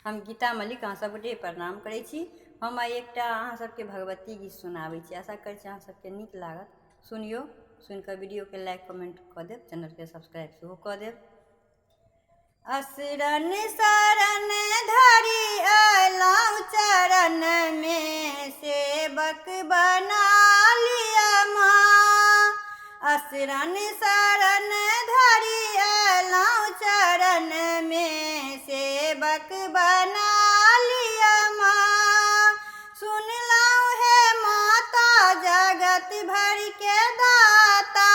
हम गीता मलिक अहाँ सबके प्रणाम करै छी। हम आइ एकटा अहाँ सबके भगवती गीत सुनाबै छी। आशा करै छी अहाँ सबके नीक लागत। सुनियो, सुनिकऽ वीडियोके लाइक कमेंट कऽ देब, चैनलके सब्सक्राइब सेहो कऽ देब। असरन शरण धरि अयलहुँ चरण में, सेवक बना लिअ माँ। असरन शरण धरि अयलहुँ चरण में, सेवक बना लिअ माँ। सुनलहुँ हे माता जगत भरि के दाता,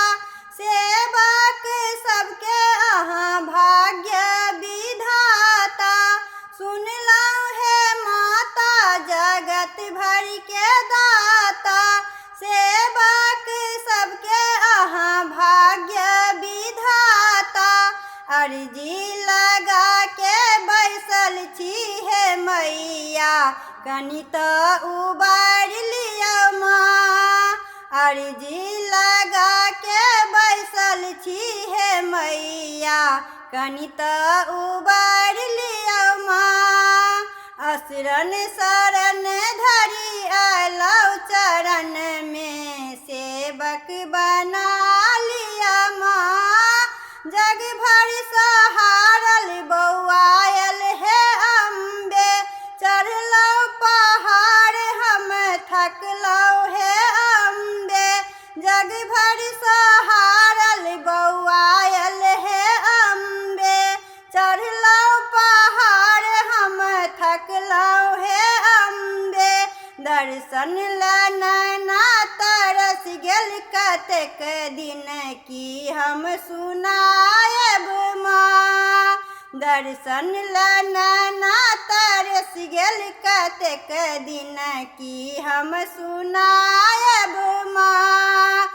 सेवक सबके अहाँ भाग्य विधाता। सुनलहुँ हे माता जगत भरि के दाता, सेवक सबके अहाँ भाग्य विधाता। अर्जी लगा के बैसल छी हे मैया, कनि तऽ उबारि लिअ माँ। अर्जी लगा के बैसल छी हे मैया, कनि तऽ उबारि लिअ माँ। असरन शरण धरि अयलहुँ चरण में, सेवक बना लिअ माँ। जग भरि सहारल बौआयल हे अम्बे, चढ़लहुँ पहाड़ हम थकलहुँ हे अम्बे। जग भरि सहारल बौआयल हे अम्बे, चढ़लहुँ पहाड़ हम थकलहुँ हे अम्बे। दर्शन लए नैना तरस गेल कतेक दिन, की हम सुनायब माँ। दर्शन लए नैना तरस गेल कतेक दिन, की हम सुनायब माँ।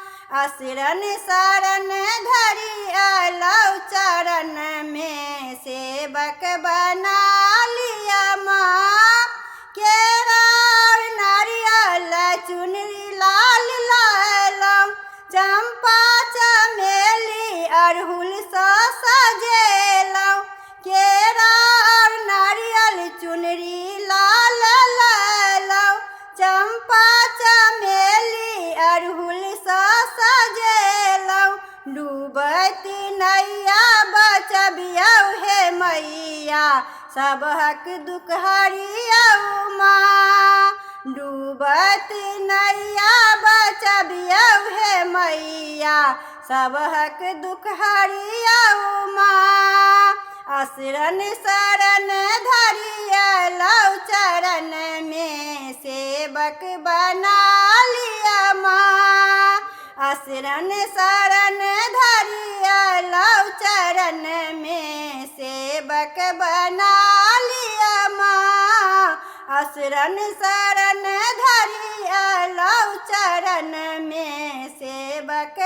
असरन शरण धरि अयलहुँ चरण में, सेवक बना लिअ माँ। केरा और नारियल चुनरी लाल लयलहुँ, चंपा चमेली अड़हुल सँ सजेलहुँ। केरा और नारियल चुनरी लाल लयलहुँ, चंपा चमेली अड़हुल सँ सजेलहुँ। डूबैत नैया बचबियौ हे मैया, सबहक दुख हरियौ माँ। डूबैत नैया बचबियौ हे मैया, सबहक दुख हरियौ माँ। असरन शरण धरि अयलहुँ चरण में, सेवक बना लिअ माँ। असरन शरण धरि अयलहुँ चरण में, सेवक बना लिअ माँ। असरन शरण धरि अयलहुँ चरण में, सेवक